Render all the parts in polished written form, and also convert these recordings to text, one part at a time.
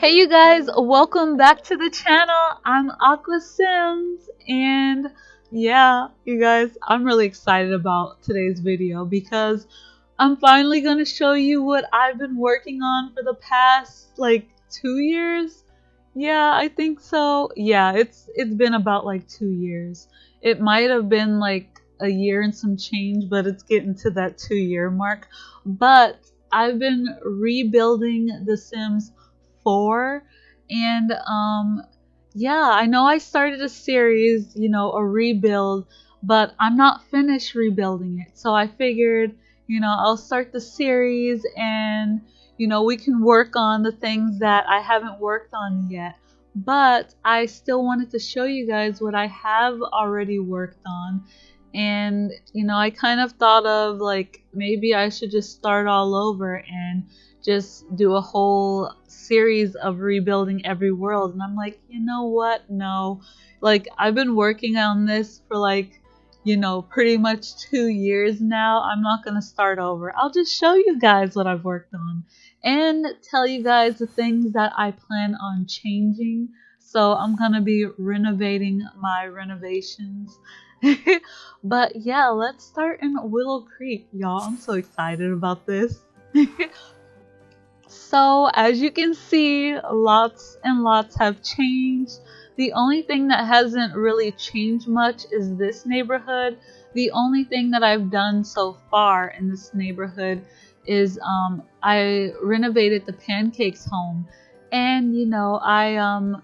Hey you guys, welcome back to the channel. I'm AquaSims, and yeah, you guys, I'm really excited about today's video because I'm finally going to show you what I've been working on for the past like 2 years. Yeah, I think so. Yeah, it's been about like 2 years. It might have been like a year and some change, but it's getting to that 2 year mark. But I've been rebuilding The Sims 4, and yeah, I know I started a series, a rebuild, but I'm not finished rebuilding it. So I figured, I'll start the series, and we can work on the things that I haven't worked on yet. But I still wanted to show you guys what I have already worked on. And I kind of thought of like maybe I should just start all over and just do a whole series of rebuilding every world. And I'm like, you know what? No. Like, I've been working on this for like, pretty much 2 years now. I'm not going to start over. I'll just show you guys what I've worked on and tell you guys the things that I plan on changing. So I'm going to be renovating my renovations. But yeah, let's start in Willow Creek, y'all. I'm so excited about this. So as you can see, lots and lots have changed. The only thing that hasn't really changed much is this neighborhood. The only thing that I've done so far in this neighborhood is I renovated the Pancakes home, and I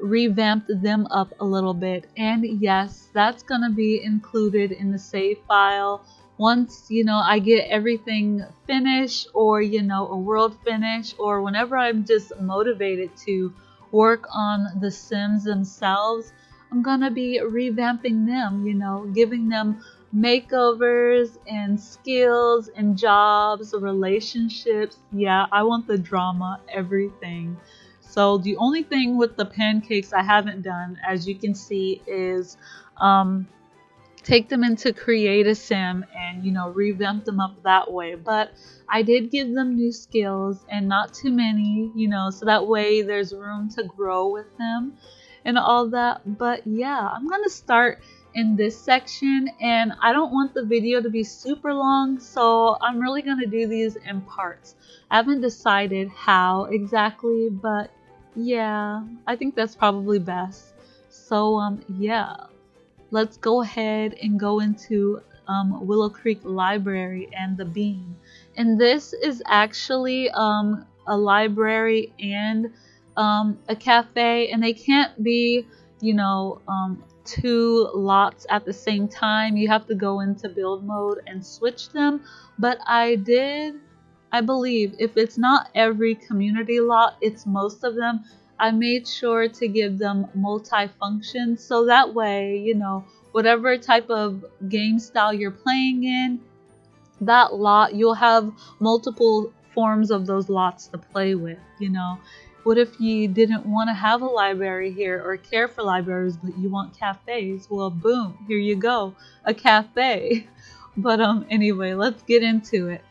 revamped them up a little bit. And yes, that's gonna be included in the save file once I get everything finished, or a world finish, or whenever I'm just motivated to work on the Sims themselves. I'm gonna be revamping them, giving them makeovers and skills and jobs, relationships. Yeah, I want the drama, everything. So the only thing with the pancakes I haven't done, as you can see, is take them into Create a Sim and revamp them up that way. But I did give them new skills, and not too many, so that way there's room to grow with them and all that. But yeah, I'm gonna start in this section, and I don't want the video to be super long, so I'm really gonna do these in parts. I haven't decided how exactly, but yeah, I think that's probably best. So yeah, let's go ahead and go into Willow Creek Library and the Bean. And this is actually a library and a cafe, and they can't be, two lots at the same time. You have to go into build mode and switch them. But I believe, if it's not every community lot, it's most of them. I made sure to give them multi-function, so that way, whatever type of game style you're playing in, that lot, you'll have multiple forms of those lots to play with. What if you didn't want to have a library here or care for libraries, but you want cafes? Well, boom, here you go, a cafe. But anyway, let's get into it.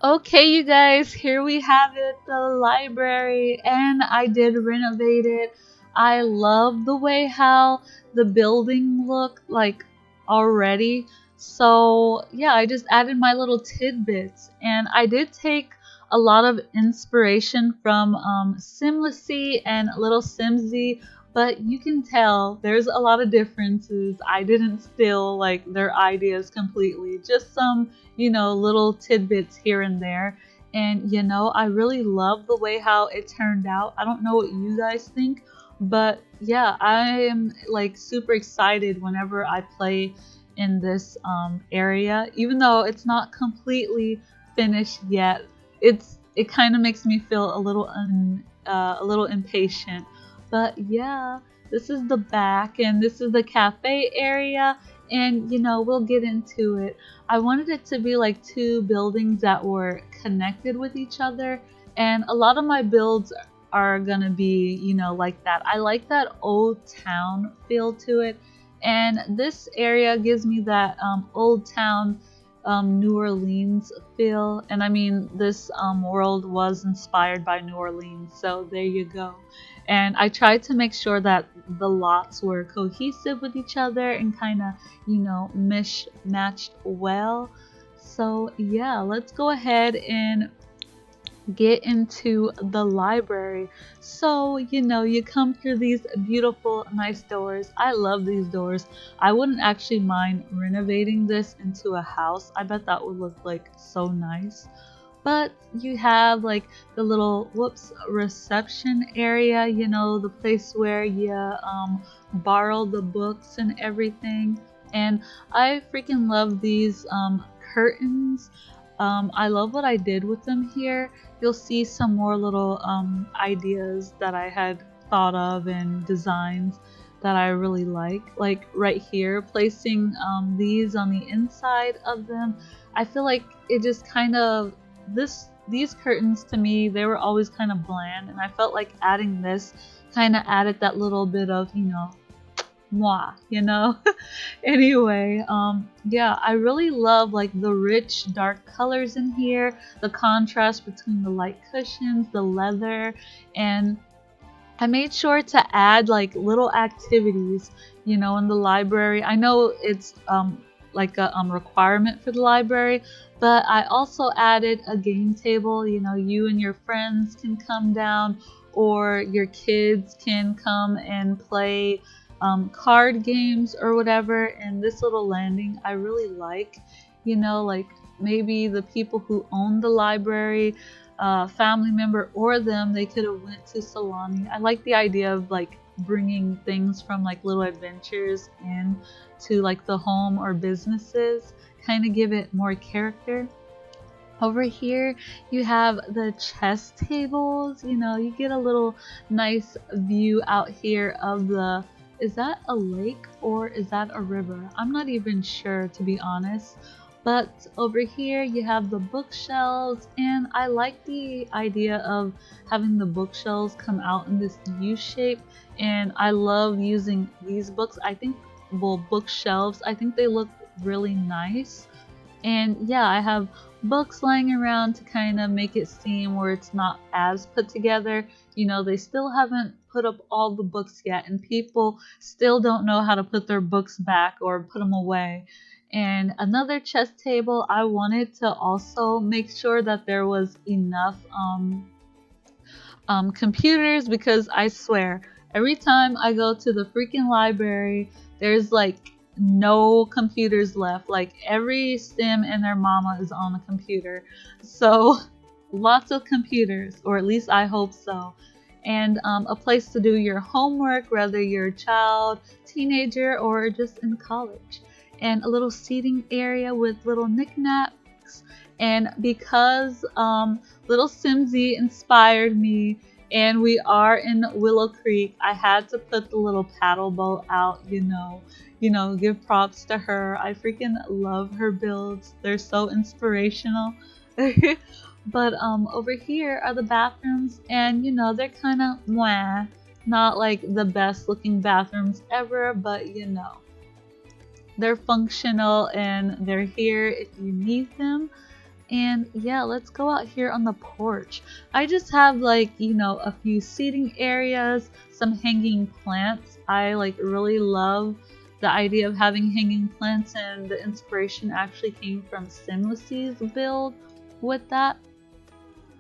Okay, you guys, here we have it, the library, and I did renovate it. I love the way how the building looked like already. So yeah, I just added my little tidbits, and I did take a lot of inspiration from Simlicy and Little Simsy, but you can tell there's a lot of differences. I didn't steal like their ideas completely, just some little tidbits here and there. And I really love the way how it turned out. I don't know what you guys think, but yeah, I am like super excited whenever I play in this area. Even though it's not completely finished yet, it kind of makes me feel a little impatient. But yeah, this is the back, and this is the cafe area, and we'll get into it. I wanted it to be like two buildings that were connected with each other, and a lot of my builds are gonna be, like that. I like that old town feel to it, and this area gives me that old town New Orleans feel. And I mean, this world was inspired by New Orleans, so there you go. And I tried to make sure that the lots were cohesive with each other and kind of, matched well. So yeah, let's go ahead and get into the library. So, you come through these beautiful, nice doors. I love these doors. I wouldn't actually mind renovating this into a house. I bet that would look like so nice. But you have like the little reception area, the place where you borrow the books and everything. And I freaking love these curtains. I love what I did with them here. You'll see some more little ideas that I had thought of and designs that I really like right here, placing these on the inside of them. I feel like it just kind of these curtains, to me, they were always kind of bland, and I felt like adding this kind of added that little bit of moi, Anyway, yeah, I really love like the rich dark colors in here, the contrast between the light cushions, the leather, and I made sure to add like little activities, in the library. I know it's like a requirement for the library, but I also added a game table. You and your friends can come down, or your kids can come and play card games or whatever. And this little landing I really like, like maybe the people who own the library, family member or them, they could have went to Solani. I like the idea of like bringing things from like little adventures in to like the home or businesses, kind of give it more character. Over here you have the chess tables. You get a little nice view out here of the, is that a lake or is that a river? I'm not even sure, to be honest. But over here you have the bookshelves, and I like the idea of having the bookshelves come out in this U shape, and I love using these books. I think, well, bookshelves, I think they look really nice. And yeah, I have books lying around to kind of make it seem where it's not as put together. They still haven't put up all the books yet, and people still don't know how to put their books back or put them away. And another chess table, I wanted to also make sure that there was enough computers, because I swear, every time I go to the freaking library, there's like no computers left. Like every sim and their mama is on a computer. So lots of computers, or at least I hope so. And a place to do your homework, whether you're a child, teenager, or just in college. And a little seating area with little knickknacks. And because Little Simsy inspired me, and we are in Willow Creek, I had to put the little paddle boat out, give props to her. I freaking love her builds. They're so inspirational. But over here are the bathrooms, and they're kind of mwah, not like the best looking bathrooms ever, but they're functional and they're here if you need them. And yeah, let's go out here on the porch. I just have like, a few seating areas, some hanging plants. I like really love the idea of having hanging plants, and the inspiration actually came from Simless's build with that.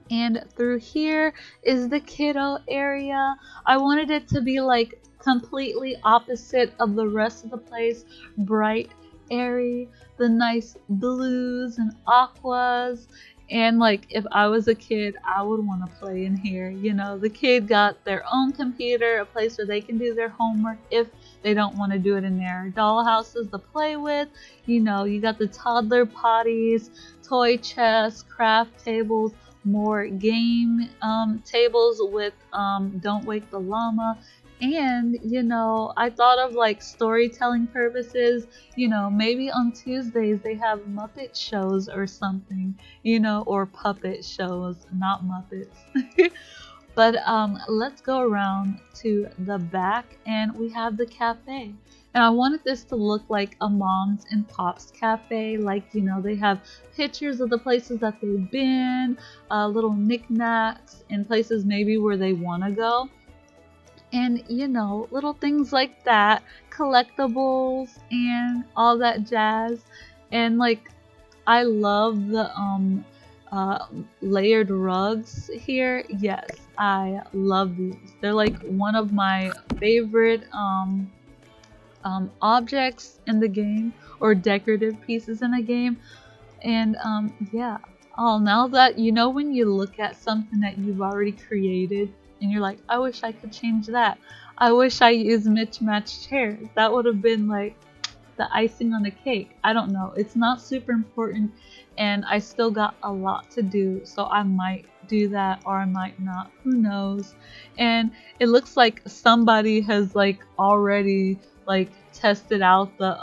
And through here is the kiddo area. I wanted it to be like completely opposite of the rest of the place. Bright, airy, the nice blues and aquas. And like if I was a kid, I would want to play in here. The kid got their own computer, a place where they can do their homework if they don't want to do it in there. Dollhouses to play with. You got the toddler potties, toy chests, craft tables, more game tables with Don't Wake the Llama. And I thought of like storytelling purposes, maybe on Tuesdays they have Muppet shows or something, or puppet shows, not Muppets. But let's go around to the back, and we have the cafe. And I wanted this to look like a moms and pops cafe. Like, you know, they have pictures of the places that they've been, little knickknacks, and places maybe where they want to go. And, you know, little things like that, collectibles and all that jazz. And like, I love the uh, layered rugs here. Yes, I love these. They're like one of my favorite objects in the game, or decorative pieces in a game. And yeah. Oh, now that you know, when you look at something that you've already created and you're like, I wish I could change that. I wish I used mismatched chairs. That would have been like the icing on the cake. I don't know. It's not super important, and I still got a lot to do, so I might do that or I might not. Who knows? And it looks like somebody has like already like tested out the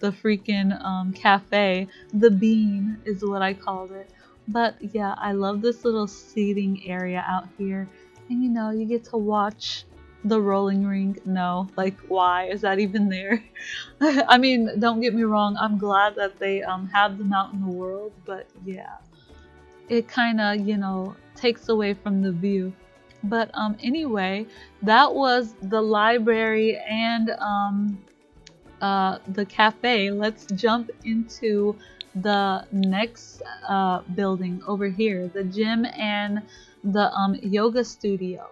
freaking cafe. The bean is what I called it. But yeah, I love this little seating area out here. And you know, you get to watch the rolling rink. No, like, why is that even there? I mean, don't get me wrong, I'm glad that they have them out in the world, but yeah, it kind of, you know, takes away from the view. But anyway, that was the library and the cafe. Let's jump into the next building over here, the gym and the yoga studio.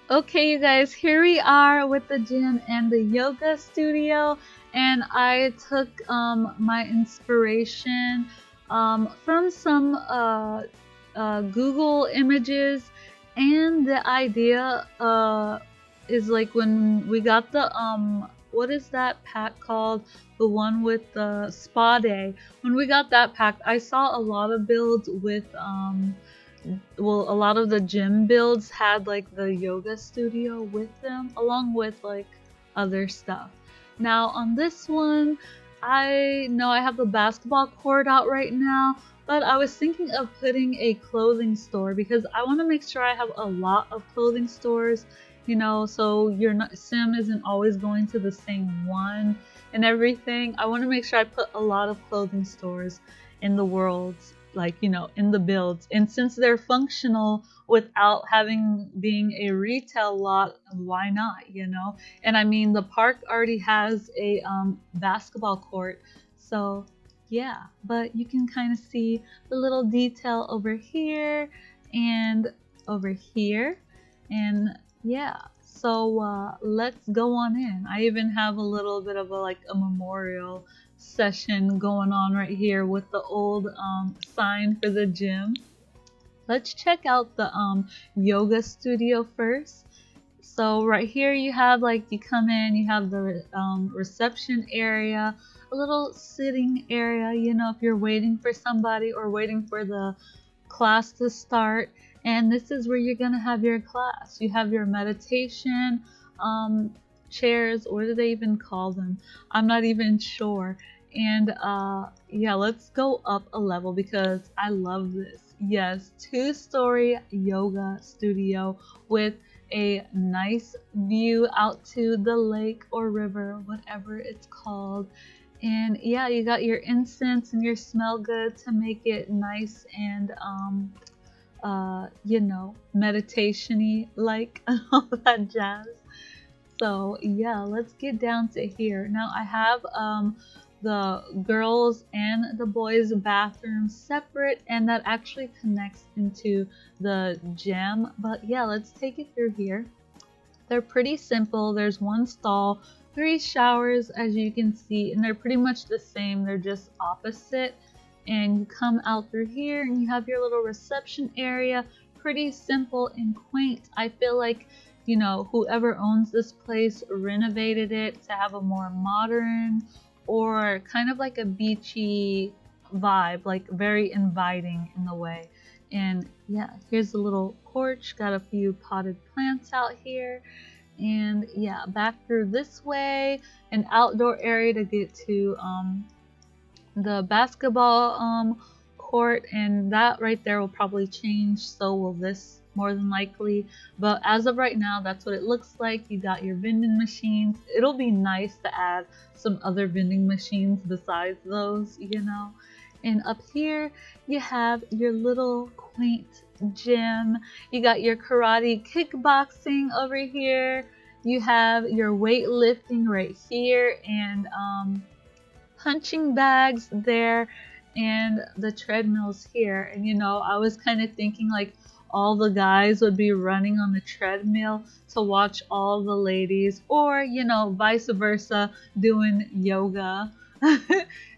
Okay, you guys, here we are with the gym and the yoga studio, and I took my inspiration from some Google images, and the idea is like when we got the what is that pack called? The one with the spa day. When we got that pack, I saw a lot of builds with well, a lot of the gym builds had like the yoga studio with them, along with like other stuff. Now on this one, I know I have the basketball court out right now, but I was thinking of putting a clothing store because I want to make sure I have a lot of clothing stores, you know, so your sim isn't always going to the same one and everything. I want to make sure I put a lot of clothing stores in the world, like, you know, in the builds. And since they're functional without having being a retail lot, why not, you know? And I mean, the park already has a basketball court, so yeah. But you can kind of see the little detail over here and over here, and yeah. So let's go on in. I even have a little bit of a like a memorial session going on right here with the old sign for the gym. Let's check out the yoga studio first. So right here you have like, you come in, you have the reception area, a little sitting area, you know, if you're waiting for somebody or waiting for the class to start. And this is where you're gonna have your class. You have your meditation chairs. What do they even call them? I'm not even sure. And yeah, let's go up a level because I love this. Yes, two-story yoga studio with a nice view out to the lake or river, whatever it's called. And yeah, you got your incense and your smell good to make it nice and you know, meditation-y like and all that jazz. So yeah, let's get down to here. Now I have the girls and the boys bathroom separate, and that actually connects into the gym. But yeah, let's take it through here. They're pretty simple. There's one stall, 3 showers as you can see, and they're pretty much the same. They're just opposite. And you come out through here and you have your little reception area. Pretty simple and quaint. I feel like, you know, whoever owns this place renovated it to have a more modern or kind of like a beachy vibe, like very inviting in the way. And yeah, here's a little porch, got a few potted plants out here. And yeah, back through this way, an outdoor area to get to the basketball court, and that right there will probably change, so will this more than likely. But as of right now, that's what it looks like. You got your vending machines. It'll be nice to add some other vending machines besides those, you know. And up here, you have your little quaint gym. You got your karate kickboxing over here. You have your weightlifting right here, and punching bags there, and the treadmills here. And you know, I was kind of thinking like all the guys would be running on the treadmill to watch all the ladies, or you know, vice versa, doing yoga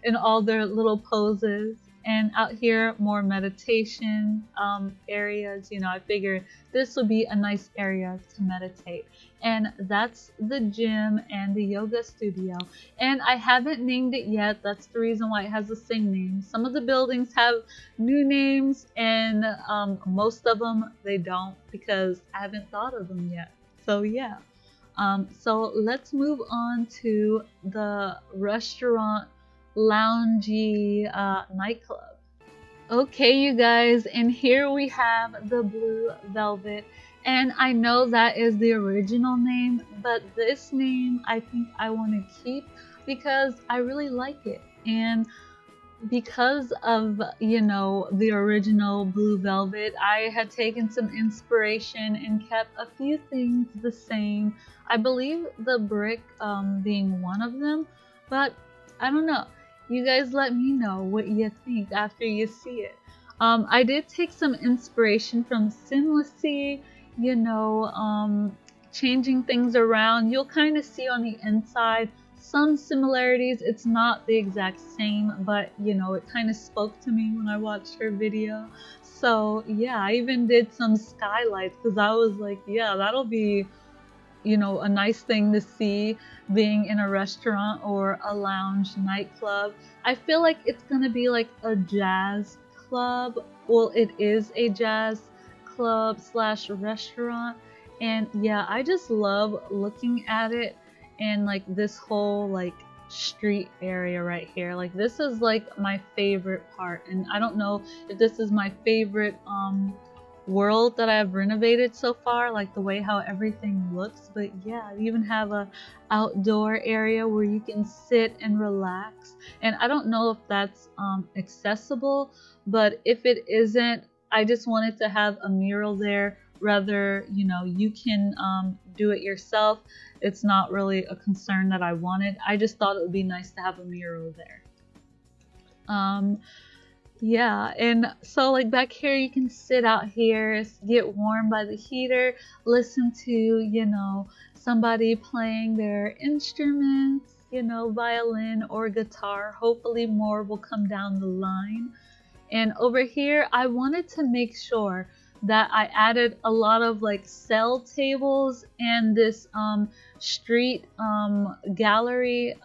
in all their little poses. And out here, more meditation areas. You know, I figured this would be a nice area to meditate. And that's the gym and the yoga studio. And I haven't named it yet. That's the reason why it has the same name. Some of the buildings have new names, and most of them they don't, because I haven't thought of them yet. So yeah. So let's move on to the restaurant loungy nightclub. Okay, you guys, and here we have the Blue Velvet. And I know that is the original name, but this name I think I want to keep because I really like it. And because of, you know, the original Blue Velvet, I had taken some inspiration and kept a few things the same. I believe the brick being one of them, but I don't know. You guys let me know what you think after you see it. I did take some inspiration from Sinlessy, you know, changing things around. You'll kind of see on the inside some similarities. It's not the exact same, but you know, it kind of spoke to me when I watched her video. So yeah, I even did some skylights because I was like, yeah, that'll be, you know, a nice thing to see being in a restaurant or a lounge nightclub. I feel like it's gonna be like a jazz club. Well, it is a jazz club slash restaurant. And yeah, I just love looking at it, and like this whole like street area right here. Like this is like my favorite part, and I don't know if this is my favorite world that I've renovated so far, like the way how everything looks. But yeah, you even have a outdoor area where you can sit and relax. And I don't know if that's accessible, but if it isn't, I just wanted to have a mural there. Rather, you know, you can do it yourself. It's not really a concern that I wanted. I just thought it would be nice to have a mural there. Yeah, and so like back here you can sit out here, get warm by the heater, listen to, you know, somebody playing their instruments, you know, violin or guitar. Hopefully more will come down the line. And over here, I wanted to make sure that I added a lot of like cell tables and this street gallery,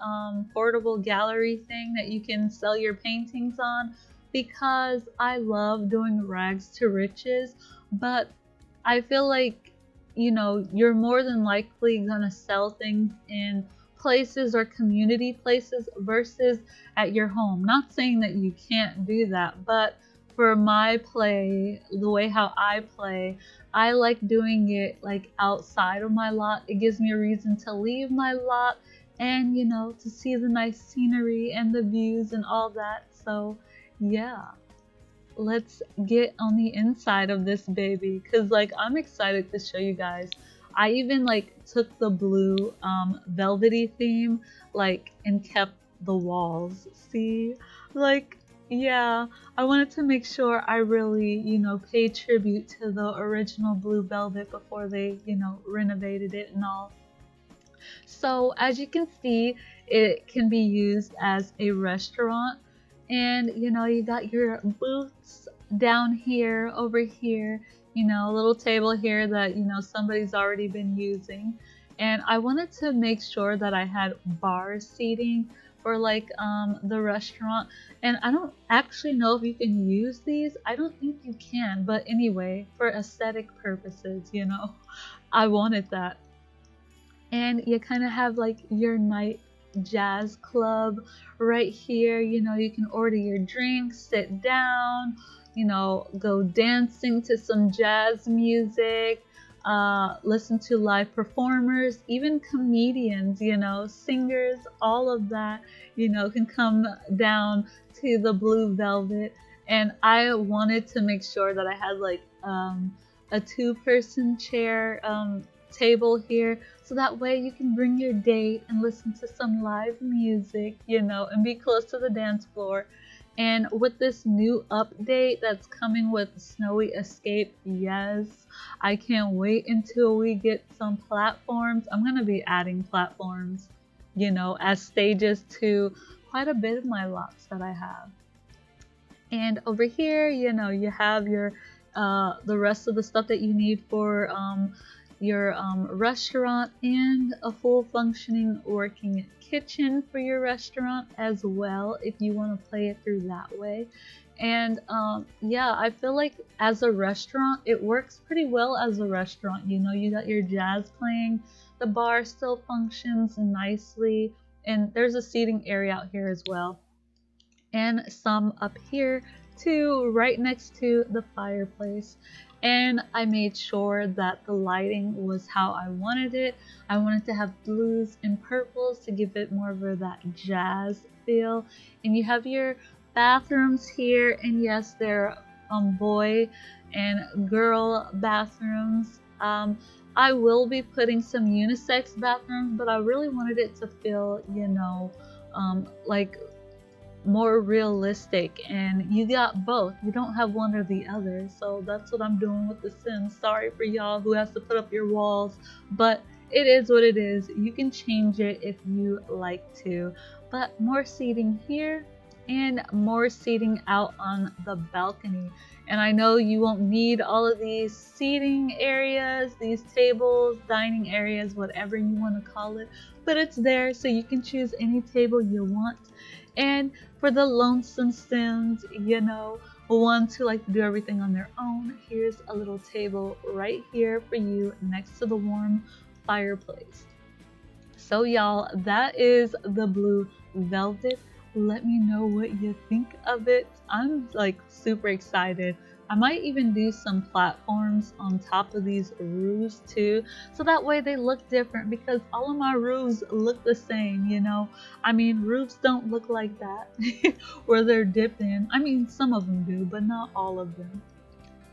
portable gallery thing that you can sell your paintings on, because I love doing rags to riches. But I feel like, you know, you're more than likely gonna sell things in places or community places versus at your home. Not saying that you can't do that, but for my play, the way how I play, I like doing it like outside of my lot. It gives me a reason to leave my lot and, you know, to see the nice scenery and the views and all that. So yeah, let's get on the inside of this baby, because like I'm excited to show you guys. I even like took the blue velvety theme like and kept the walls. See, like, yeah, I wanted to make sure I really, you know, pay tribute to the original Blue Velvet before they, you know, renovated it and all. So as you can see, it can be used as a restaurant. And you know, you got your booths down here, over here, you know, a little table here that, you know, somebody's already been using. And I wanted to make sure that I had bar seating for like the restaurant. And I don't actually know if you can use these. I don't think you can, but anyway, for aesthetic purposes, you know, I wanted that. And you kind of have like your night jazz club right here. You know, you can order your drinks, sit down, go dancing to some jazz music, listen to live performers, even comedians, singers, all of that, can come down to the blue velvet. And I wanted to make sure that I had like a two-person chair table here, so that way you can bring your date and listen to some live music, and be close to the dance floor. And with this new update that's coming with Snowy Escape, yes, I can't wait until we get some platforms. I'm going to be adding platforms, as stages to quite a bit of my lots that I have. And over here, you have your the rest of the stuff that you need for your restaurant, and a full functioning working kitchen for your restaurant as well, if you want to play it through that way. And yeah, I feel like as a restaurant, it works pretty well as a restaurant. You got your jazz playing, the bar still functions nicely, and there's a seating area out here as well, and some up here too, right next to the fireplace. And I made sure that the lighting was how I wanted it. I wanted to have blues and purples to give it more of that jazz feel. And you have your bathrooms here, and yes, they're boy and girl bathrooms. I will be putting some unisex bathrooms, but I really wanted it to feel, like more realistic, and you got both. You don't have one or the other, so that's what I'm doing with The Sims. Sorry for y'all who has to put up your walls, but it is what it is. You can change it if you like to. But more seating here and more seating out on the balcony. And I know you won't need all of these seating areas, these tables, dining areas, whatever you want to call it, but it's there, so you can choose any table you want. And for the lonesome Sims, ones who like to do everything on their own, here's a little table right here for you next to the warm fireplace. So y'all, that is the blue velvet. Let me know what you think of it. I'm like super excited. I might even do some platforms on top of these roofs too, so that way they look different, because all of my roofs look the same, I mean, roofs don't look like that where they're dipped in. I mean, some of them do, but not all of them.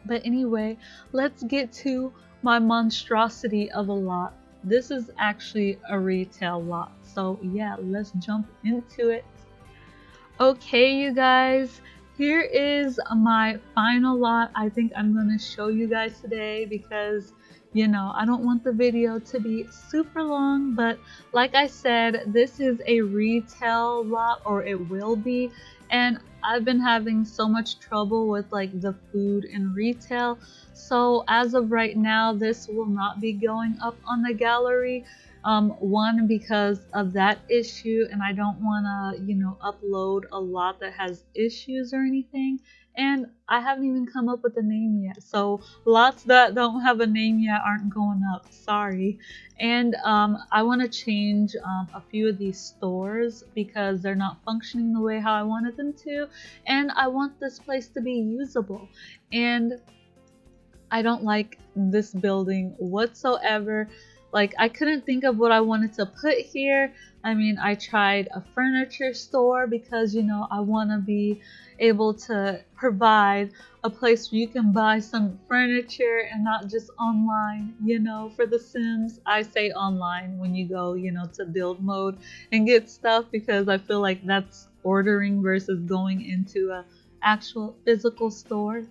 But anyway, let's get to my monstrosity of a lot. This is actually a retail lot, so yeah, let's jump into it. Okay, you guys, here is my final lot. I think I'm going to show you guys today because, I don't want the video to be super long, but like I said, this is a retail lot, or it will be, and I've been having so much trouble with like the food in retail. So as of right now, this will not be going up on the gallery. One, because of that issue, and I don't want to, upload a lot that has issues or anything. And I haven't even come up with a name yet. So lots that don't have a name yet aren't going up. Sorry. And I want to change a few of these stores because they're not functioning the way how I wanted them to. And I want this place to be usable. And I don't like this building whatsoever. Like, I couldn't think of what I wanted to put here. I mean, I tried a furniture store because, I want to be able to provide a place where you can buy some furniture and not just online, for The Sims. I say online when you go, to build mode and get stuff, because I feel like that's ordering versus going into a actual physical store.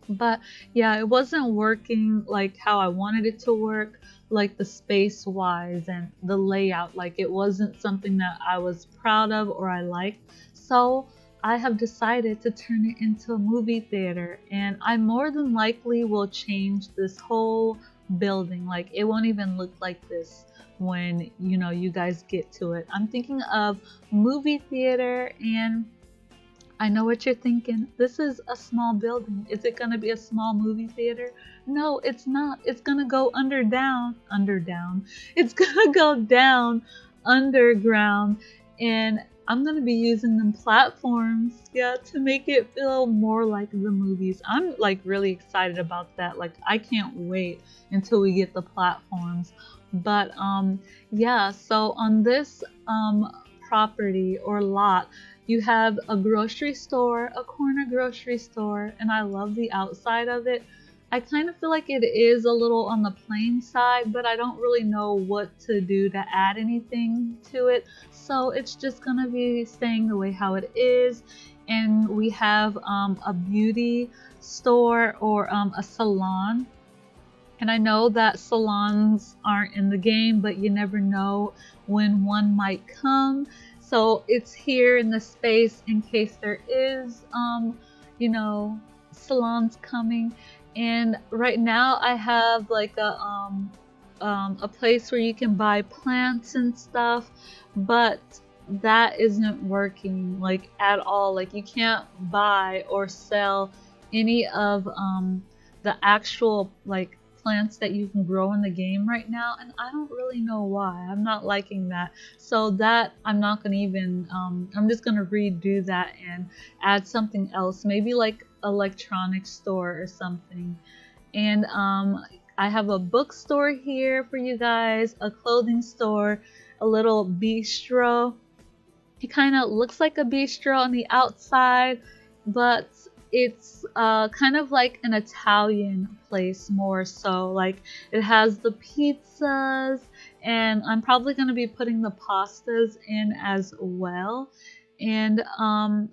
But yeah, it wasn't working like how I wanted it to work, like the space wise and the layout. Like, it wasn't something that I was proud of or I liked. So I have decided to turn it into a movie theater, and I more than likely will change this whole building. Like, it won't even look like this when you guys get to it. I'm thinking of movie theater, and I know what you're thinking. This is a small building. Is it going to be a small movie theater? No, it's not. It's going to go It's going to go down underground. And I'm gonna be using them platforms, yeah, to make it feel more like the movies. I'm like really excited about that. Like I can't wait until we get the platforms. But yeah, so on this property or lot, you have a grocery store, a corner grocery store, and I love the outside of it. I kind of feel like it is a little on the plain side, but I don't really know what to do to add anything to it. So it's just gonna be staying the way how it is. And we have a beauty store or a salon. And I know that salons aren't in the game, but you never know when one might come. So it's here in the space in case there is, you know, salons coming. And right now I have like a place where you can buy plants and stuff, but that isn't working like at all. Like you can't buy or sell any of the actual like plants that you can grow in the game right now, and I don't really know why. I'm not liking that. So that I'm not gonna even I'm just gonna redo that and add something else, maybe like electronics store or something. And I have a bookstore here for you guys, a clothing store, a little bistro. It kind of looks like a bistro on the outside, but it's kind of like an Italian place more so. Like it has the pizzas, and I'm probably going to be putting the pastas in as well. And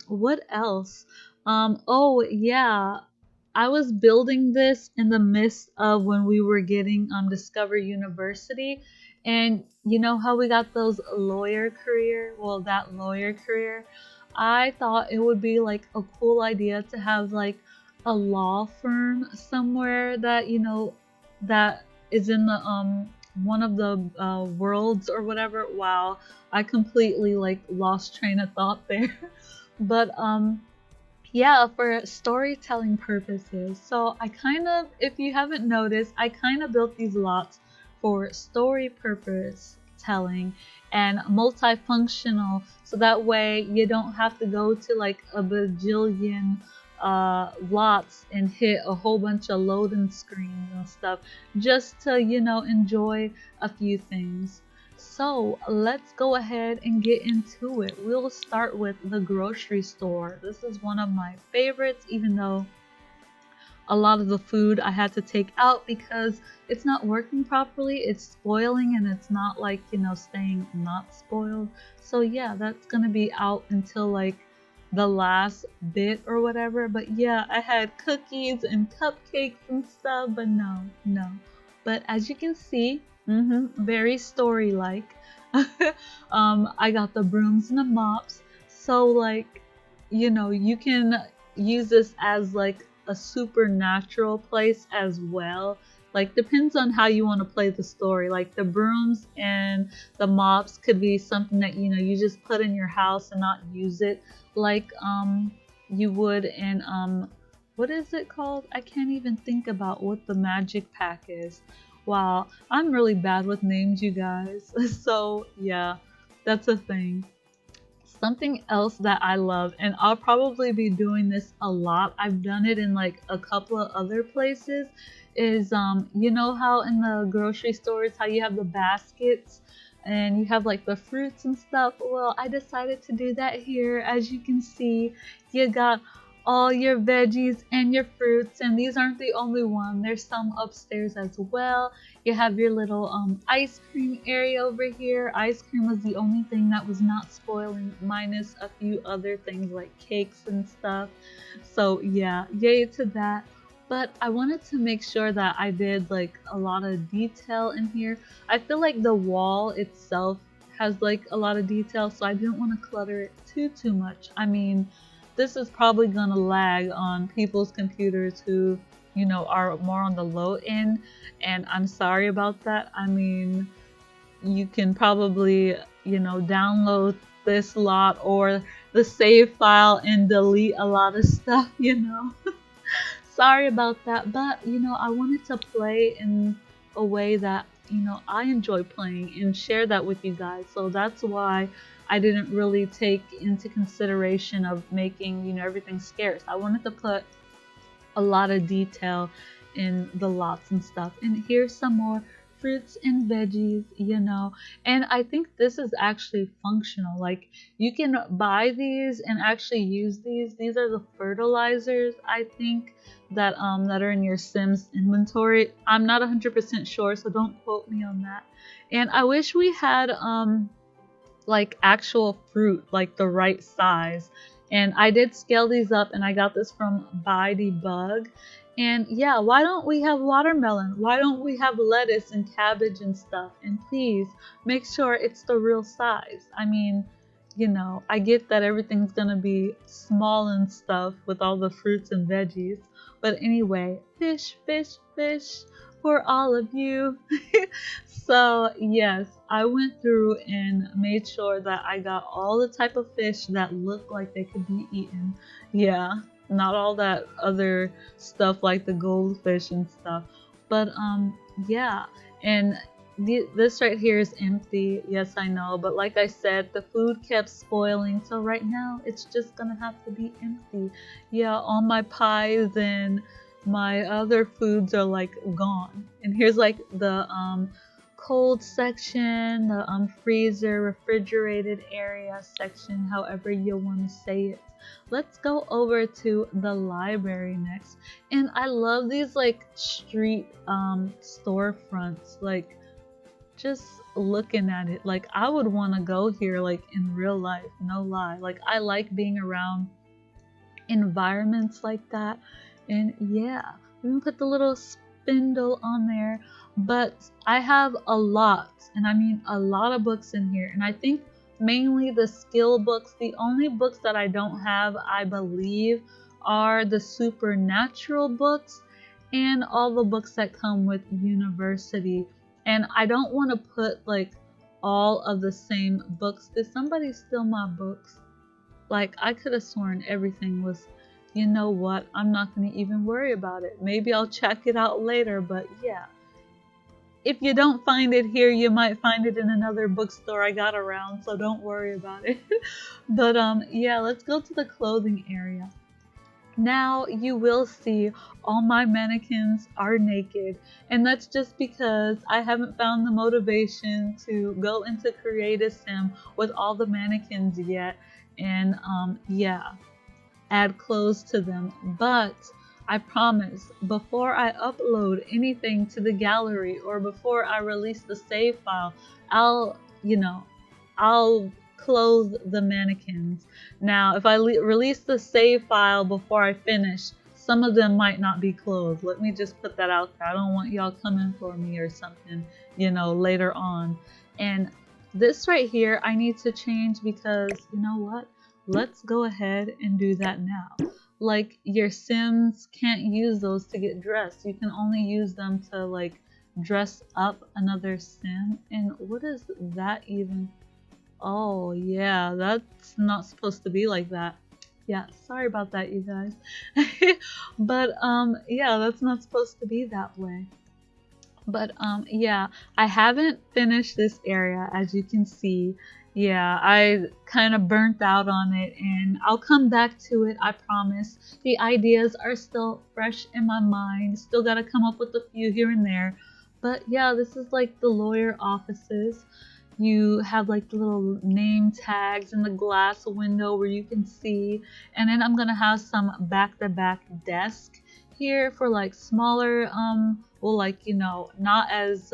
what else? Oh yeah, I was building this in the midst of when we were getting Discover University. And you know how we got those lawyer career? Well, that lawyer career. I thought it would be like a cool idea to have like a law firm somewhere that, that is in the one of the worlds or whatever. Wow, I completely like lost train of thought there. But yeah, for storytelling purposes. So I kind of, if you haven't noticed, I kind of built these lots for story purpose telling and multifunctional. So that way you don't have to go to like a bajillion lots and hit a whole bunch of loading screens and stuff just to, enjoy a few things. So let's go ahead and get into it. We'll start with the grocery store. This is one of my favorites, even though a lot of the food I had to take out because it's not working properly. It's spoiling and it's not like, staying not spoiled. So yeah, that's gonna be out until like the last bit or whatever. But yeah, I had cookies and cupcakes and stuff, but no, no. But as you can see, very story-like. I got the brooms and the mops. So like, you can use this as like a supernatural place as well. Like depends on how you want to play the story. Like the brooms and the mops could be something that you just put in your house and not use it like you would in what is it called? I can't even think about what the magic pack is. Wow, I'm really bad with names, you guys. So yeah, that's a thing. Something else that I love, and I'll probably be doing this a lot, I've done it in like a couple of other places, is you know how in the grocery stores how you have the baskets and you have like the fruits and stuff? Well, I decided to do that here. As you can see, you got all your veggies and your fruits, and these aren't the only one. There's some upstairs as well. You have your little ice cream area over here. Ice cream was the only thing that was not spoiling, minus a few other things like cakes and stuff. So yeah, yay to that. But I wanted to make sure that I did like a lot of detail in here. I feel like the wall itself has like a lot of detail, so I didn't want to clutter it too much. I mean, this is probably gonna lag on people's computers who, are more on the low end, and I'm sorry about that. I mean, you can probably, download this lot or the save file and delete a lot of stuff. Sorry about that, but I wanted to play in a way that I enjoy playing and share that with you guys. So that's why I didn't really take into consideration of making, you know, everything scarce. I wanted to put a lot of detail in the lots and stuff. And here's some more fruits and veggies, you know. And I think this is actually functional. Like, you can buy these and actually use these. These are the fertilizers, I think, that are in your Sims inventory. I'm not 100% sure, so don't quote me on that. And I wish we had like actual fruit, like the right size. And I did scale these up, and I got this from Buy the Bug. And yeah, why don't we have watermelon? Why don't we have lettuce and cabbage and stuff? And please make sure it's the real size. I mean, you know, I get that everything's gonna be small and stuff with all the fruits and veggies. But anyway, fish, fish, fish for all of you. So yes, I went through and made sure that I got all the type of fish that look like they could be eaten. Yeah, not all that other stuff like the goldfish and stuff. But yeah, and this right here is empty. Yes, I know, but like I said, the food kept spoiling, so right now it's just gonna have to be empty. Yeah, all my pies and my other foods are like gone. And here's like the cold section, the freezer, refrigerated area section, however you want to say it. Let's go over to the library next. And I love these like street storefronts. Like, just looking at it, like I would want to go here like in real life, no lie. Like, I like being around environments like that. And yeah, we can put the little spindle on there. But I have a lot, and I mean a lot of books in here. And I think mainly the skill books. The only books that I don't have, I believe, are the supernatural books and all the books that come with university. And I don't want to put like all of the same books. Did somebody steal my books? Like, I could have sworn everything was, you know what? I'm not going to even worry about it. Maybe I'll check it out later, but yeah. If you don't find it here, you might find it in another bookstore I got around, so don't worry about it. But yeah, let's go to the clothing area. Now you will see all my mannequins are naked, and that's just because I haven't found the motivation to go into Create a Sim with all the mannequins yet, and yeah, add clothes to them. But I promise, before I upload anything to the gallery or before I release the save file, I'll clothe the mannequins. Now, if I release the save file before I finish, some of them might not be clothed. Let me just put that out there. I don't want y'all coming for me or something, you know, later on. And this right here, I need to change because, you know what? Let's go ahead and do that now. Like, your Sims can't use those to get dressed. You can only use them to like dress up another Sim. And what is that even? Oh yeah, that's not supposed to be like that. Yeah, sorry about that, you guys. But yeah, that's not supposed to be that way. But yeah, I haven't finished this area, as you can see. Yeah, I kind of burnt out on it, and I'll come back to it, I promise. The ideas are still fresh in my mind. Still got to come up with a few here and there. But yeah, this is like the lawyer offices. You have like the little name tags in the glass window where you can see. And then I'm gonna have some back-to-back desk here for like smaller, well, like, you know, not as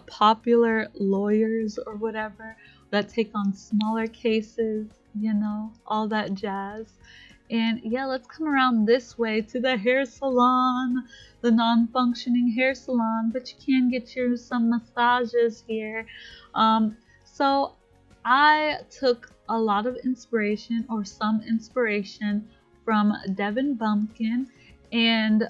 popular lawyers or whatever that take on smaller cases, you know, all that jazz. And yeah, let's come around this way to the hair salon, the non-functioning hair salon, but you can get some massages here. So I took a lot of inspiration, or some inspiration, from Devin Bumpkin, and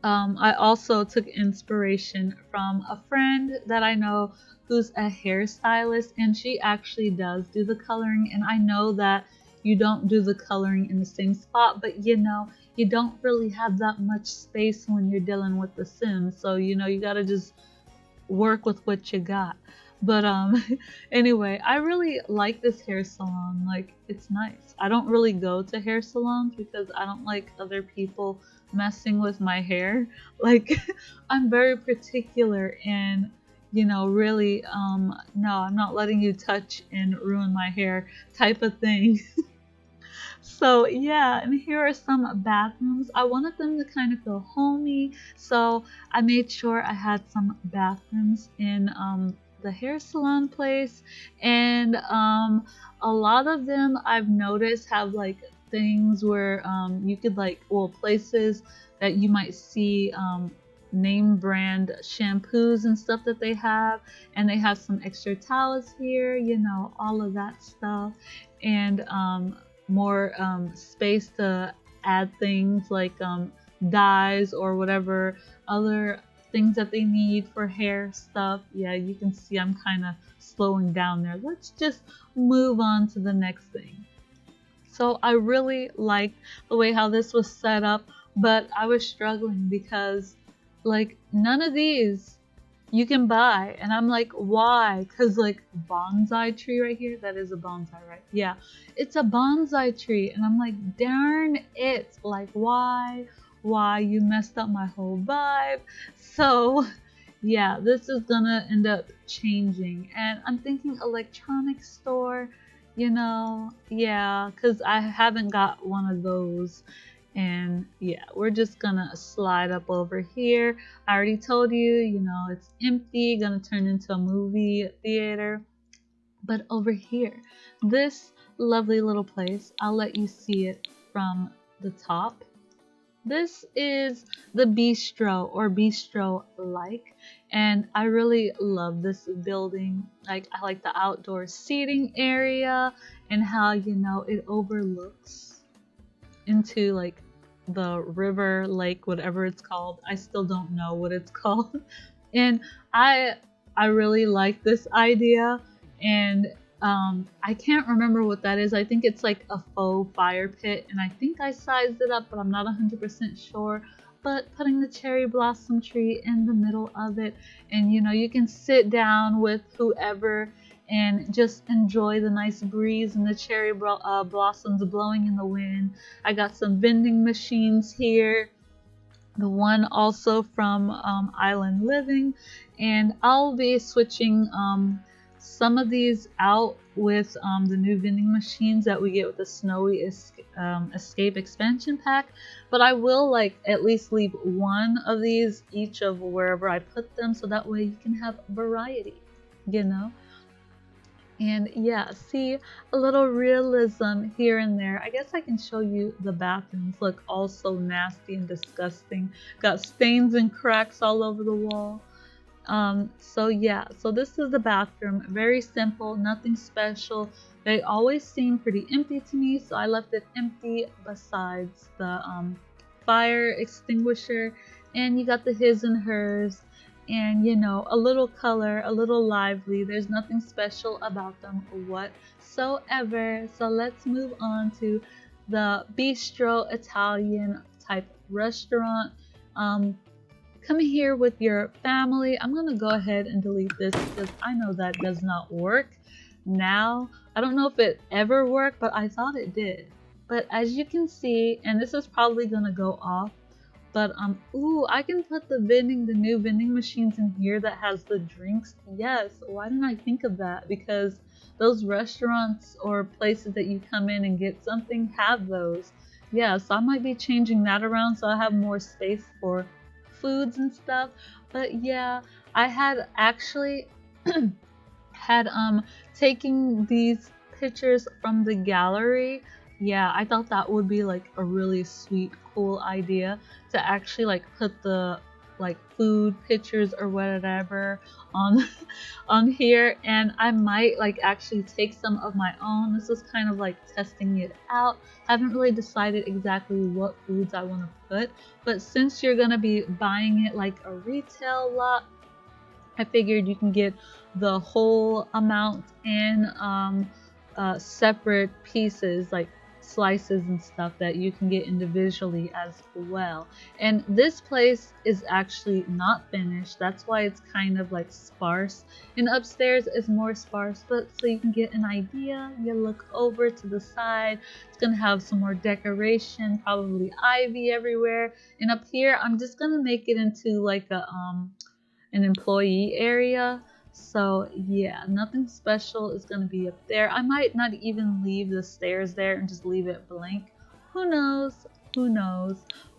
I also took inspiration from a friend that I know who's a hairstylist, and she actually does do the coloring. And I know that you don't do the coloring in the same spot, but you know, you don't really have that much space when you're dealing with the Sims. So, you know, you gotta just work with what you got. But anyway, I really like this hair salon. Like, it's nice. I don't really go to hair salons because I don't like other people messing with my hair. Like, I'm very particular and, really, no, I'm not letting you touch and ruin my hair type of thing. So yeah, and here are some bathrooms. I wanted them to kind of feel homey, so I made sure I had some bathrooms in the hair salon place, and a lot of them I've noticed have like things where you could like, well, places that you might see name brand shampoos and stuff that they have, and they have some extra towels here, all of that stuff, and more space to add things like dyes or whatever other things that they need for hair stuff. Yeah, you can see I'm kind of slowing down there. Let's just move on to the next thing. So I really liked the way how this was set up, but I was struggling because like none of these you can buy, and I'm like, why? Because like bonsai tree right here, that is a bonsai, right? Yeah, it's a bonsai tree, and I'm like, darn it, like why you messed up my whole vibe. So yeah, this is gonna end up changing, and I'm thinking electronics store, yeah, because I haven't got one of those. And yeah, we're just gonna slide up over here. I already told you, it's empty, gonna turn into a movie theater. But over here, this lovely little place, I'll let you see it from the top. This is the bistro or bistro like, and I really love this building. Like, I like the outdoor seating area and how, it overlooks into like the river, lake, whatever it's called. I still don't know what it's called. And I really like this idea, and I can't remember what that is. I think it's like a faux fire pit, and I think I sized it up, but I'm not 100% sure. But putting the cherry blossom tree in the middle of it, and you can sit down with whoever and just enjoy the nice breeze and the cherry blossoms blowing in the wind. I got some vending machines here, the one also from Island Living, and I'll be switching some of these out with the new vending machines that we get with the Snowy Escape expansion pack. But I will like at least leave one of these each of wherever I put them, so that way you can have variety, you know. And yeah, see, a little realism here and there. I guess I can show you the bathrooms look all so nasty and disgusting. Got stains and cracks all over the wall. So yeah, so this is the bathroom. Very simple, nothing special. They always seem pretty empty to me, so I left it empty besides the fire extinguisher. And you got the his and hers, and a little color, a little lively. There's nothing special about them whatsoever. So let's move on to the bistro Italian type restaurant. Come here with your family. I'm gonna go ahead and delete this because I know that does not work now. I don't know if it ever worked, but I thought it did. But as you can see, and this is probably gonna go off, but ooh, I can put the new vending machines in here that has the drinks. Yes, why didn't I think of that? Because those restaurants or places that you come in and get something have those. Yeah, so I might be changing that around so I have more space for foods and stuff. But yeah, I had actually had taking these pictures from the gallery. Yeah, I thought that would be like a really sweet, cool idea to actually like put the like food pictures or whatever on on here, and I might like actually take some of my own. This is kind of like testing it out. I haven't really decided exactly what foods I want to put, but since you're gonna be buying it like a retail lot, I figured you can get the whole amount in separate pieces, like slices and stuff that you can get individually as well. And this place is actually not finished. That's why it's kind of like sparse. And upstairs is more sparse, but so you can get an idea. You look over to the side. It's gonna have some more decoration, probably ivy everywhere. And up here, I'm just gonna make it into like a an employee area. So yeah, nothing special is gonna be up there. I might not even leave the stairs there and just leave it blank. Who knows? Who knows?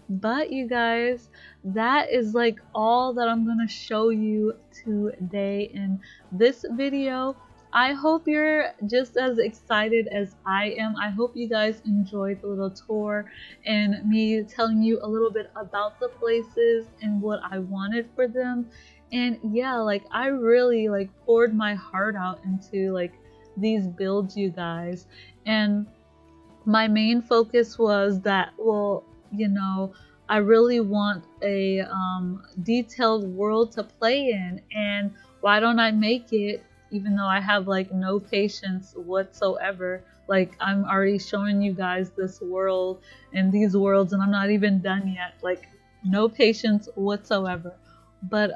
But you guys, that is like all that I'm gonna show you today in this video. I hope you're just as excited as I am. I hope you guys enjoyed the little tour and me telling you a little bit about the places and what I wanted for them. And yeah, like I really like poured my heart out into like these builds, you guys. And my main focus was that, well, you know, I really want a detailed world to play in, and why don't I make it, even though I have like no patience whatsoever. Like I'm already showing you guys this world and these worlds and I'm not even done yet. Like no patience whatsoever. But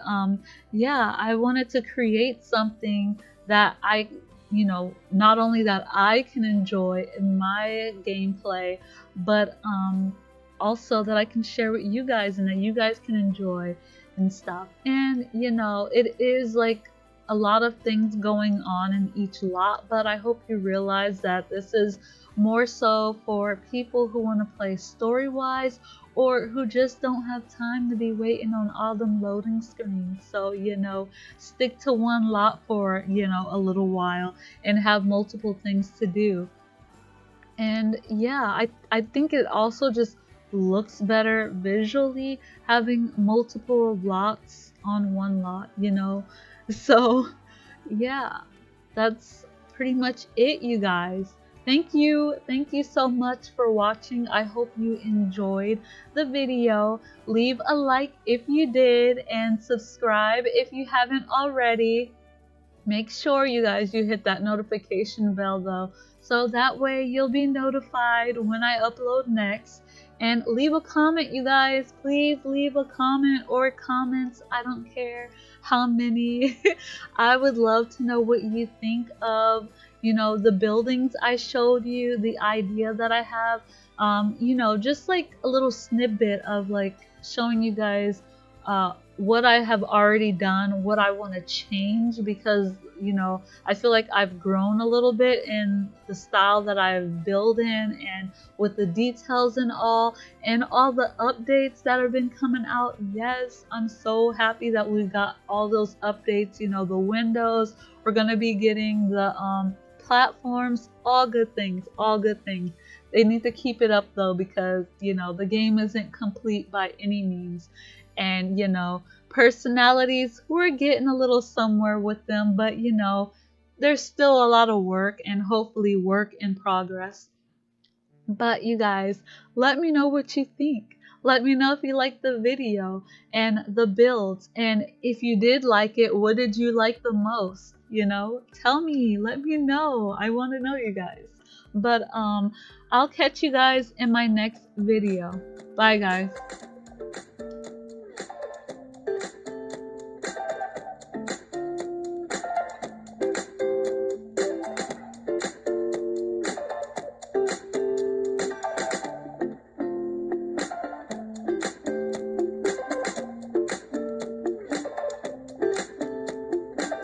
yeah, I wanted to create something that I, you know, not only that I can enjoy in my gameplay, but also that I can share with you guys and that you guys can enjoy and stuff. And you know, it is like a lot of things going on in each lot, but I hope you realize that this is more so for people who want to play story-wise or who just don't have time to be waiting on all them loading screens. So, you know, stick to one lot for, you know, a little while and have multiple things to do. And yeah, I think it also just looks better visually having multiple lots on one lot, you know. So yeah, that's pretty much it, you guys. Thank you so much for watching. I hope you enjoyed the video. Leave a like if you did and subscribe if you haven't already. Make sure you guys you hit that notification bell though, so that way you'll be notified when I upload next. And leave a comment, you guys. Please leave a comment or comments. I don't care how many. I would love to know what you think of, you know, the buildings I showed you, the idea that I have. You know, just like a little snippet of like showing you guys what I have already done, what I want to change, because you know, I feel like I've grown a little bit in the style that I've built in and with the details and all the updates that have been coming out. Yes, I'm so happy that we got all those updates, you know, the windows, we're gonna be getting the platforms, all good things, all good things. They need to keep it up though, because you know, the game isn't complete by any means. And you know, personalities, we're getting a little somewhere with them, but you know, there's still a lot of work and hopefully work in progress. But you guys, let me know what you think. Let me know if you liked the video and the builds, and if you did like it, what did you like the most? You know, tell me, let me know. I want to know, you guys. But I'll catch you guys in my next video. Bye guys.